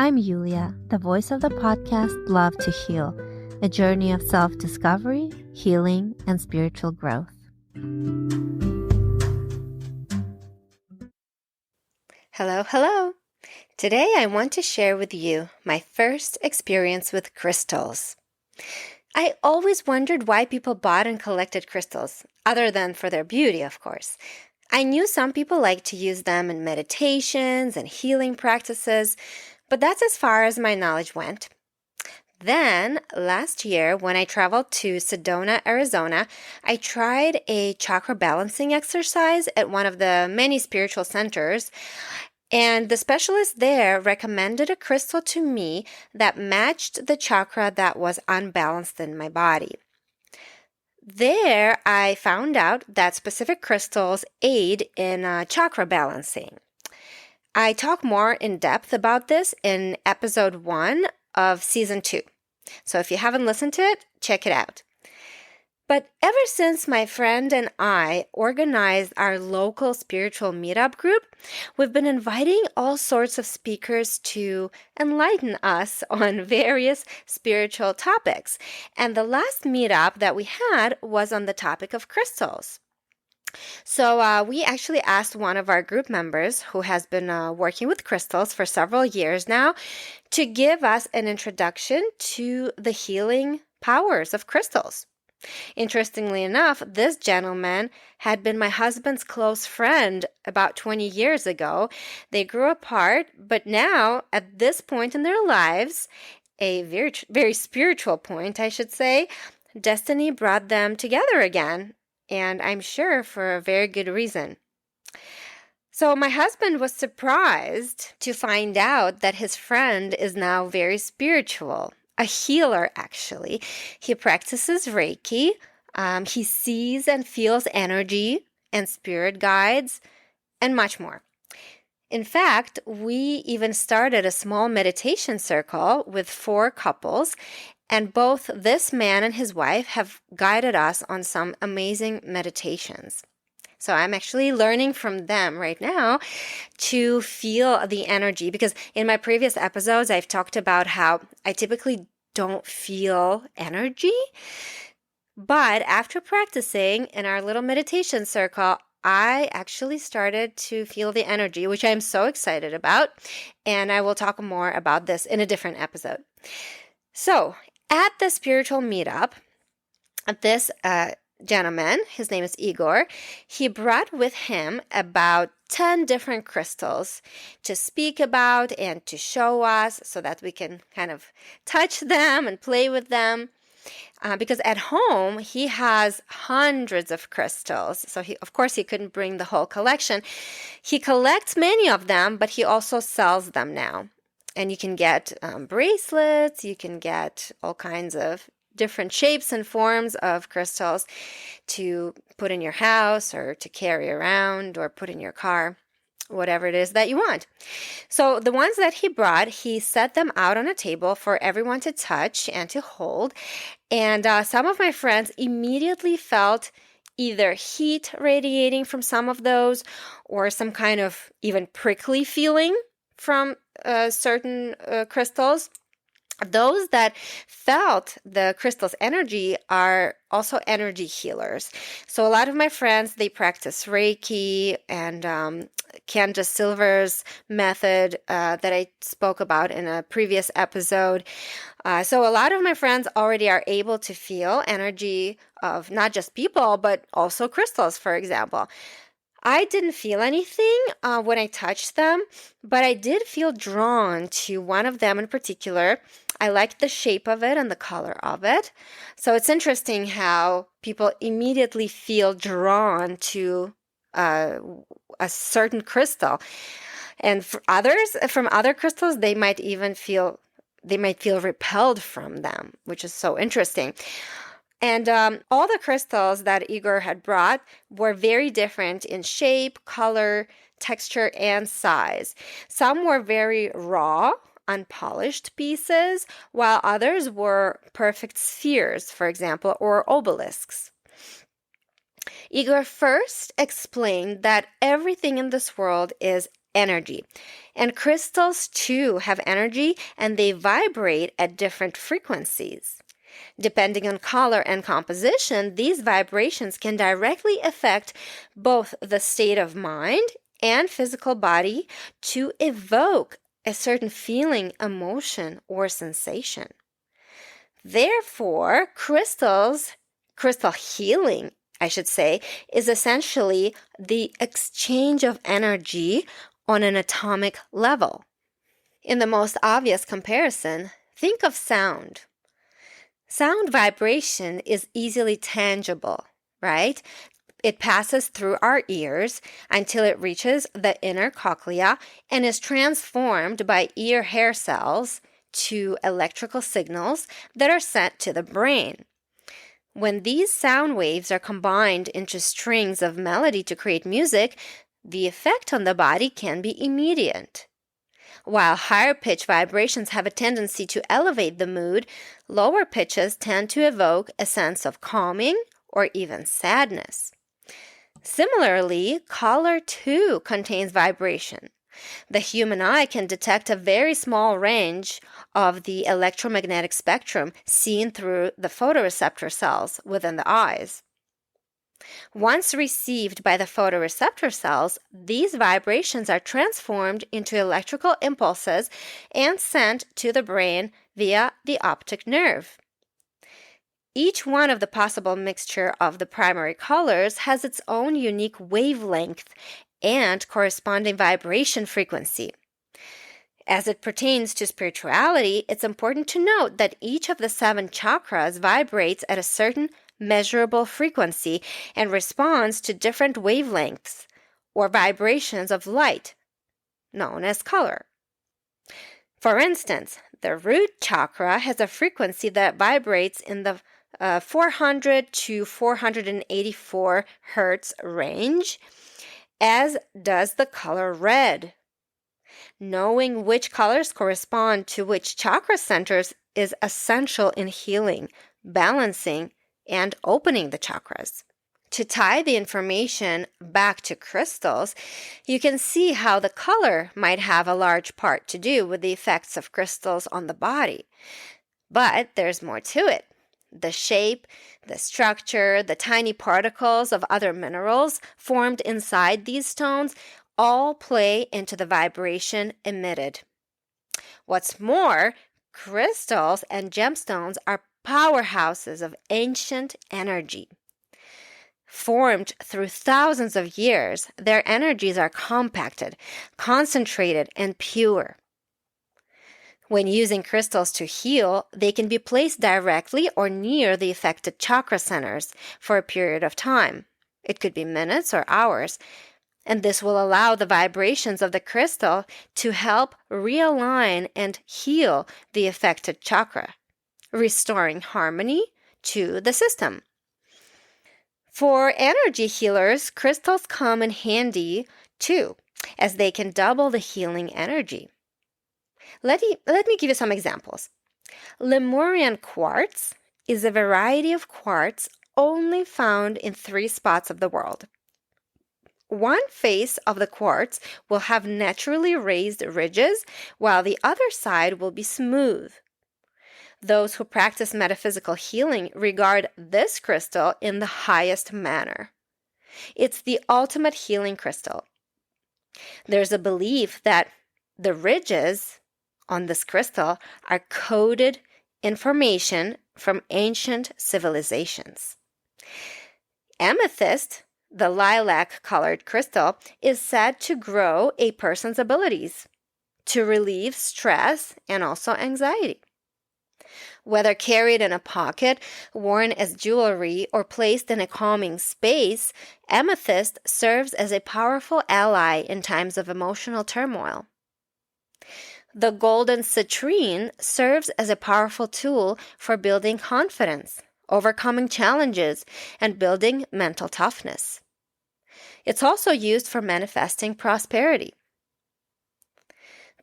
I'm Yulia, the voice of the podcast Love to Heal, a journey of self-discovery, healing, and spiritual growth. Hello. Today I want to share with you my first experience with crystals. I always wondered why people bought and collected crystals, other than for their beauty, of course. I knew some people like to use them in meditations and healing practices, but that's as far as my knowledge went. Then, last year, when I traveled to Sedona, Arizona, I tried a chakra balancing exercise at one of the many spiritual centers. And the specialist there recommended a crystal to me that matched the chakra that was unbalanced in my body. There, I found out that specific crystals aid in chakra balancing. I talk more in depth about this in episode 1 of season 2. So if you haven't listened to it, check it out. But ever since my friend and I organized our local spiritual meetup group, we've been inviting all sorts of speakers to enlighten us on various spiritual topics. And the last meetup that we had was on the topic of crystals. So we actually asked one of our group members who has been working with crystals for several years now to give us an introduction to the healing powers of crystals. Interestingly enough, this gentleman had been my husband's close friend about 20 years ago. They grew apart, but now, at this point in their lives, a very, very spiritual point, I should say, destiny brought them together again, and I'm sure for a very good reason. So my husband was surprised to find out that his friend is now very spiritual. A healer, actually. He practices Reiki. He sees and feels energy and spirit guides and much more. In fact, we even started a small meditation circle with 4 couples, and both this man and his wife have guided us on some amazing meditations. So I'm actually learning from them right now to feel the energy, because in my previous episodes, I've talked about how I typically don't feel energy. But after practicing in our little meditation circle, I actually started to feel the energy, which I'm so excited about. And I will talk more about this in a different episode. So at the spiritual meetup, this gentleman, his name is Igor, he brought with him about 10 different crystals to speak about and to show us so that we can kind of touch them and play with them. Because at home, he has hundreds of crystals. So of course, he couldn't bring the whole collection. He collects many of them, but he also sells them now. And you can get bracelets, you can get all kinds of different shapes and forms of crystals to put in your house or to carry around or put in your car, whatever it is that you want. So the ones that he brought, he set them out on a table for everyone to touch and to hold. And some of my friends immediately felt either heat radiating from some of those or some kind of even prickly feeling from certain crystals. Those that felt the crystal's energy are also energy healers. So a lot of my friends, they practice Reiki and Candace Silver's method that I spoke about in a previous episode. So a lot of my friends already are able to feel energy of not just people, but also crystals, for example. I didn't feel anything when I touched them, but I did feel drawn to one of them in particular. I liked the shape of it and the color of it. So it's interesting how people immediately feel drawn to a certain crystal. And for others, from other crystals, they might feel repelled from them, which is so interesting. And all the crystals that Igor had brought were very different in shape, color, texture, and size. Some were very raw, unpolished pieces, while others were perfect spheres, for example, or obelisks. Igor first explained that everything in this world is energy. And crystals too have energy, and they vibrate at different frequencies. Depending on color and composition, these vibrations can directly affect both the state of mind and physical body to evoke a certain feeling, emotion, or sensation. Therefore, crystal healing, I should say, is essentially the exchange of energy on an atomic level. In the most obvious comparison, think of sound. Sound vibration is easily tangible, right? It passes through our ears until it reaches the inner cochlea and is transformed by ear hair cells to electrical signals that are sent to the brain. When these sound waves are combined into strings of melody to create music, the effect on the body can be immediate. While higher pitch vibrations have a tendency to elevate the mood, lower pitches tend to evoke a sense of calming or even sadness. Similarly, color too contains vibration. The human eye can detect a very small range of the electromagnetic spectrum seen through the photoreceptor cells within the eyes. Once received by the photoreceptor cells, these vibrations are transformed into electrical impulses and sent to the brain via the optic nerve. Each one of the possible mixture of the primary colors has its own unique wavelength and corresponding vibration frequency. As it pertains to spirituality, it's important to note that each of the 7 chakras vibrates at a certain measurable frequency and responds to different wavelengths or vibrations of light, known as color. For instance, the root chakra has a frequency that vibrates in the 400 to 484 hertz range, as does the color red. Knowing which colors correspond to which chakra centers is essential in healing, balancing, and opening the chakras. To tie the information back to crystals, you can see how the color might have a large part to do with the effects of crystals on the body. But there's more to it. The shape, the structure, the tiny particles of other minerals formed inside these stones all play into the vibration emitted. What's more, crystals and gemstones are powerhouses of ancient energy. Formed through thousands of years, their energies are compacted, concentrated, and pure. When using crystals to heal, they can be placed directly or near the affected chakra centers for a period of time. It could be minutes or hours, and this will allow the vibrations of the crystal to help realign and heal the affected chakra, restoring harmony to the system. For energy healers, crystals come in handy too, as they can double the healing energy. Let me give you some examples. Lemurian quartz is a variety of quartz only found in 3 spots of the world. One face of the quartz will have naturally raised ridges, while the other side will be smooth. Those who practice metaphysical healing regard this crystal in the highest manner. It's the ultimate healing crystal. There's a belief that the ridges on this crystal are coded information from ancient civilizations. Amethyst, the lilac-colored crystal, is said to grow a person's abilities, to relieve stress and also anxiety. Whether carried in a pocket, worn as jewelry, or placed in a calming space, amethyst serves as a powerful ally in times of emotional turmoil. The golden citrine serves as a powerful tool for building confidence, overcoming challenges, and building mental toughness. It's also used for manifesting prosperity.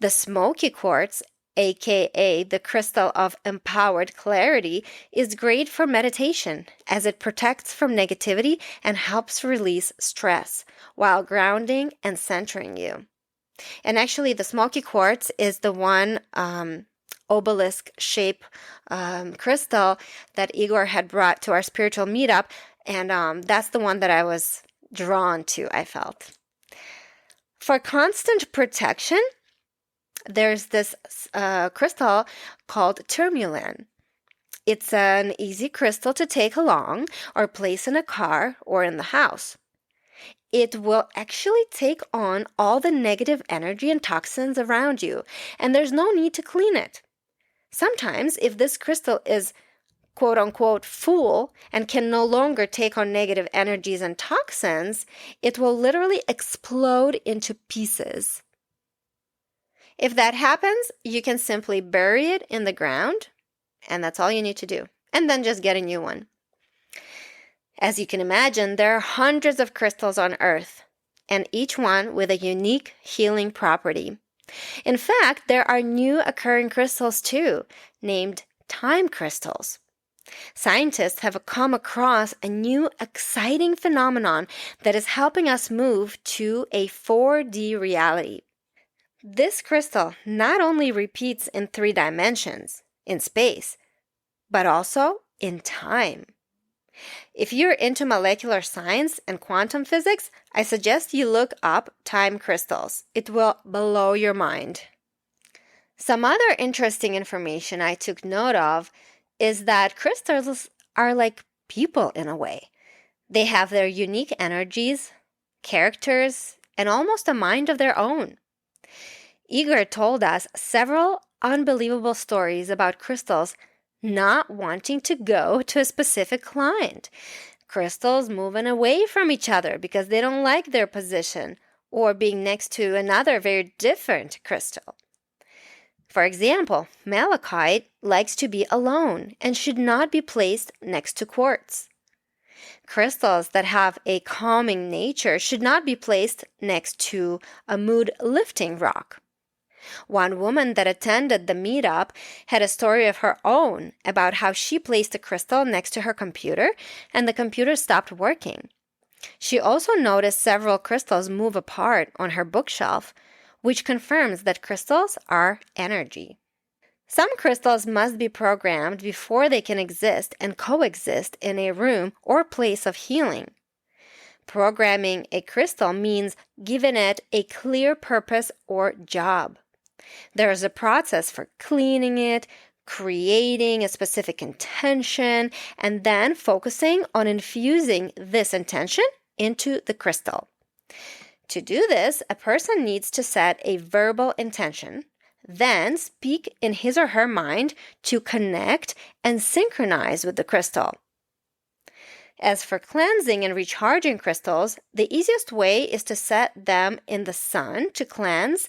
The smoky quartz, aka the crystal of empowered clarity, is great for meditation as it protects from negativity and helps release stress while grounding and centering you. And actually, the smoky quartz is the one obelisk shape crystal that Igor had brought to our spiritual meetup. And that's the one that I was drawn to, I felt. For constant protection, there's this crystal called tourmaline. It's an easy crystal to take along or place in a car or in the house. It will actually take on all the negative energy and toxins around you, and there's no need to clean it. Sometimes, if this crystal is quote unquote full and can no longer take on negative energies and toxins, it will literally explode into pieces. If that happens, you can simply bury it in the ground, and that's all you need to do, and then just get a new one. As you can imagine, there are hundreds of crystals on Earth, and each one with a unique healing property. In fact, there are new occurring crystals too, named time crystals. Scientists have come across a new exciting phenomenon that is helping us move to a 4D reality. This crystal not only repeats in 3 dimensions, in space, but also in time. If you're into molecular science and quantum physics, I suggest you look up time crystals. It will blow your mind. Some other interesting information I took note of is that crystals are like people in a way. They have their unique energies, characters, and almost a mind of their own. Igor told us several unbelievable stories about crystals not wanting to go to a specific client, crystals moving away from each other because they don't like their position, or being next to another very different crystal. For example, malachite likes to be alone and should not be placed next to quartz. Crystals that have a calming nature should not be placed next to a mood-lifting rock. One woman that attended the meetup had a story of her own about how she placed a crystal next to her computer and the computer stopped working. She also noticed several crystals move apart on her bookshelf, which confirms that crystals are energy. Some crystals must be programmed before they can exist and coexist in a room or place of healing. Programming a crystal means giving it a clear purpose or job. There is a process for cleaning it, creating a specific intention, and then focusing on infusing this intention into the crystal. To do this, a person needs to set a verbal intention, then speak in his or her mind to connect and synchronize with the crystal. As for cleansing and recharging crystals, the easiest way is to set them in the sun to cleanse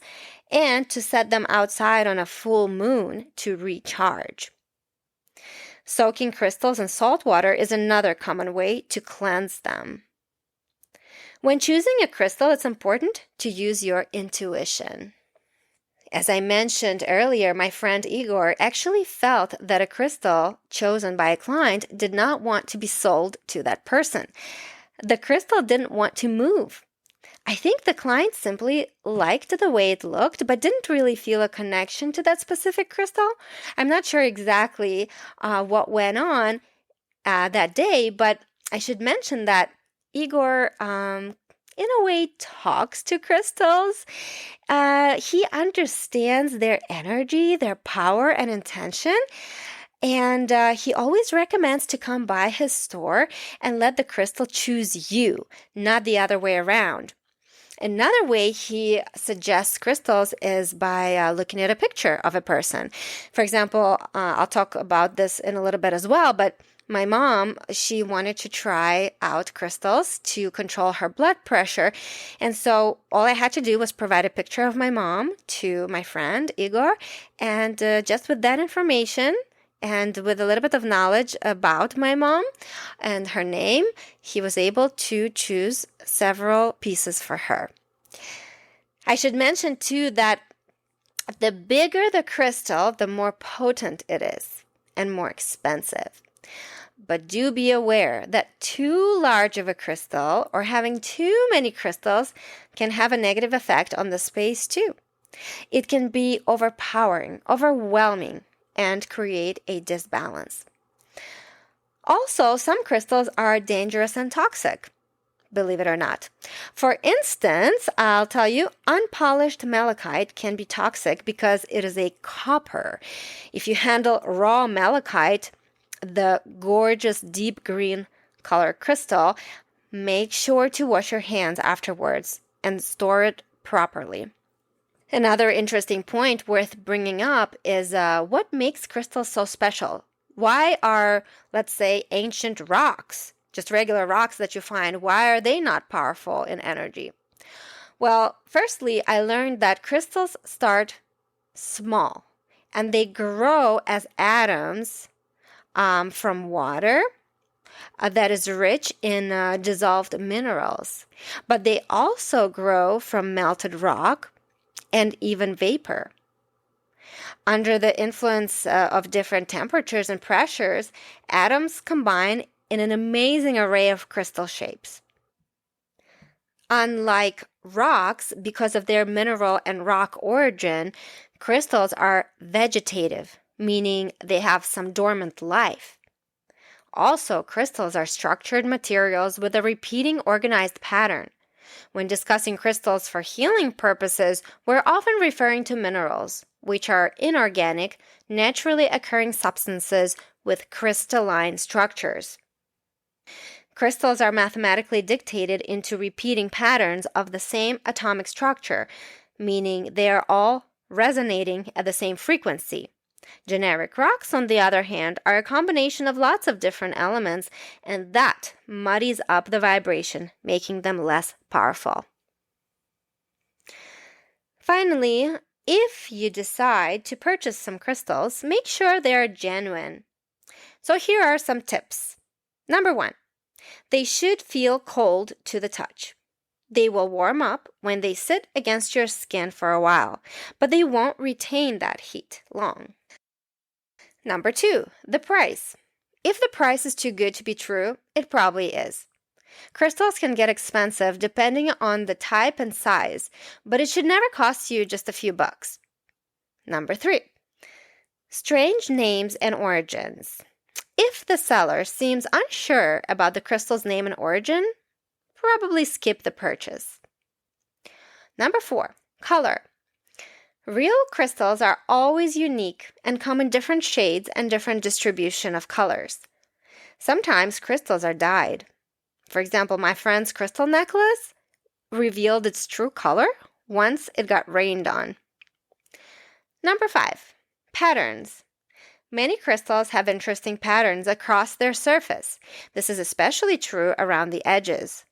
and to set them outside on a full moon to recharge. Soaking crystals in salt water is another common way to cleanse them. When choosing a crystal, it's important to use your intuition. As I mentioned earlier, my friend Igor actually felt that a crystal chosen by a client did not want to be sold to that person. The crystal didn't want to move. I think the client simply liked the way it looked, but didn't really feel a connection to that specific crystal. I'm not sure exactly what went on that day, but I should mention that Igor in a way talks to crystals. He understands their energy, their power and intention. And he always recommends to come by his store and let the crystal choose you, not the other way around. Another way he suggests crystals is by looking at a picture of a person. For example, I'll talk about this in a little bit as well, but my mom, she wanted to try out crystals to control her blood pressure. And so all I had to do was provide a picture of my mom to my friend, Igor. And just with that information and with a little bit of knowledge about my mom and her name, he was able to choose several pieces for her. I should mention too that the bigger the crystal, the more potent it is and more expensive. But do be aware that too large of a crystal or having too many crystals can have a negative effect on the space too. It can be overpowering, overwhelming, and create a disbalance. Also, some crystals are dangerous and toxic, believe it or not. For instance, I'll tell you, unpolished malachite can be toxic because it is a copper. If you handle raw malachite, the gorgeous deep green color crystal, make sure to wash your hands afterwards and store it properly. Another interesting point worth bringing up is what makes crystals so special? Why are, let's say, ancient rocks, just regular rocks that you find, why are they not powerful in energy? Well, firstly, I learned that crystals start small and they grow as atoms from water that is rich in dissolved minerals. But they also grow from melted rock and even vapor. Under the influence of different temperatures and pressures, atoms combine in an amazing array of crystal shapes. Unlike rocks, because of their mineral and rock origin, crystals are vegetative, meaning they have some dormant life. Also, crystals are structured materials with a repeating organized pattern. When discussing crystals for healing purposes, we're often referring to minerals, which are inorganic, naturally occurring substances with crystalline structures. Crystals are mathematically dictated into repeating patterns of the same atomic structure, meaning they are all resonating at the same frequency. Generic rocks, on the other hand, are a combination of lots of different elements, and that muddies up the vibration, making them less powerful. Finally, if you decide to purchase some crystals, make sure they are genuine. So here are some tips. Number 1, they should feel cold to the touch. They will warm up when they sit against your skin for a while, but they won't retain that heat long. Number 2, the price. If the price is too good to be true, it probably is. Crystals can get expensive depending on the type and size, but it should never cost you just a few bucks. Number 3, strange names and origins. If the seller seems unsure about the crystal's name and origin, probably skip the purchase. Number 4, color. Real crystals are always unique and come in different shades and different distribution of colors. Sometimes crystals are dyed. For example, my friend's crystal necklace revealed its true color once it got rained on. Number 5, patterns. Many crystals have interesting patterns across their surface. This is especially true around the edges.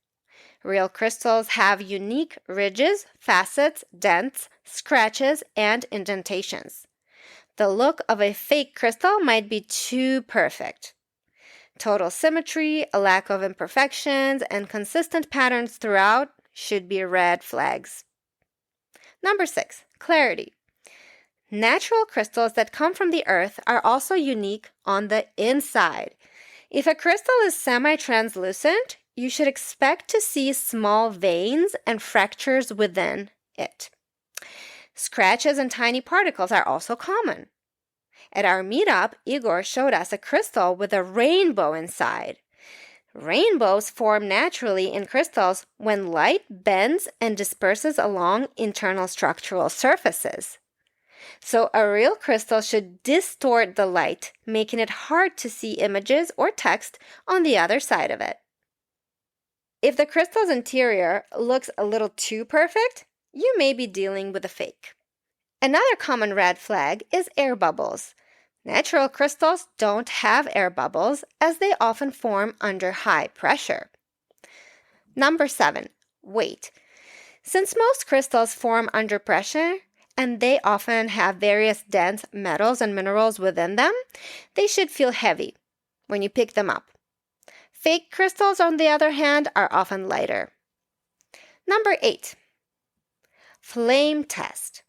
Real crystals have unique ridges, facets, dents, scratches, and indentations. The look of a fake crystal might be too perfect. Total symmetry, a lack of imperfections, and consistent patterns throughout should be red flags. Number 6, clarity. Natural crystals that come from the earth are also unique on the inside. If a crystal is semi-translucent, you should expect to see small veins and fractures within it. Scratches and tiny particles are also common. At our meetup, Igor showed us a crystal with a rainbow inside. Rainbows form naturally in crystals when light bends and disperses along internal structural surfaces. So a real crystal should distort the light, making it hard to see images or text on the other side of it. If the crystal's interior looks a little too perfect, you may be dealing with a fake. Another common red flag is air bubbles. Natural crystals don't have air bubbles as they often form under high pressure. Number 7, weight. Since most crystals form under pressure and they often have various dense metals and minerals within them, they should feel heavy when you pick them up. Fake crystals, on the other hand, are often lighter. Number 8, flame test.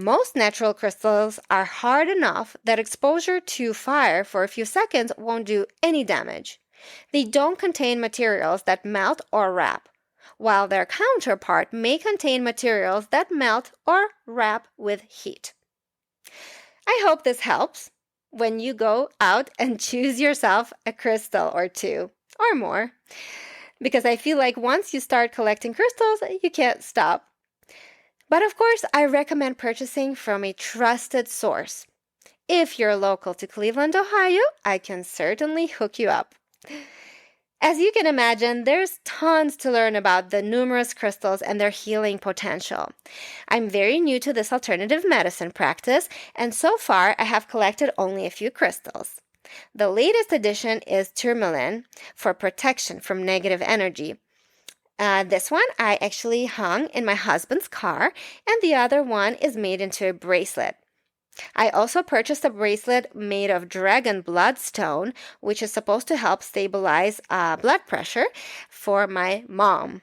Most natural crystals are hard enough that exposure to fire for a few seconds won't do any damage. They don't contain materials that melt or wrap, while their counterpart may contain materials that melt or wrap with heat. I hope this helps when you go out and choose yourself a crystal or two or more, because I feel like once you start collecting crystals, you can't stop. But of course, I recommend purchasing from a trusted source. If you're local to Cleveland, Ohio, I can certainly hook you up. As you can imagine, there's tons to learn about the numerous crystals and their healing potential. I'm very new to this alternative medicine practice, and so far I have collected only a few crystals. The latest addition is tourmaline for protection from negative energy. This one I actually hung in my husband's car, and the other one is made into a bracelet. I also purchased a bracelet made of dragon bloodstone, which is supposed to help stabilize blood pressure for my mom.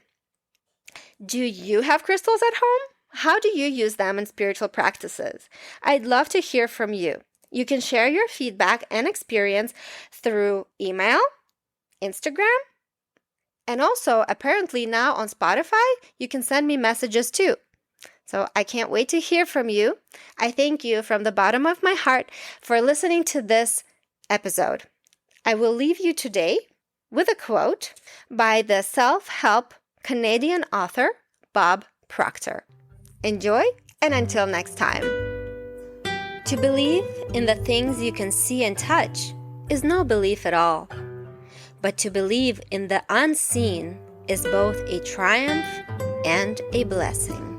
Do you have crystals at home? How do you use them in spiritual practices? I'd love to hear from you. You can share your feedback and experience through email, Instagram, and also apparently now on Spotify, you can send me messages too. So I can't wait to hear from you. I thank you from the bottom of my heart for listening to this episode. I will leave you today with a quote by the self-help Canadian author, Bob Proctor. Enjoy, and until next time. To believe in the things you can see and touch is no belief at all. But to believe in the unseen is both a triumph and a blessing.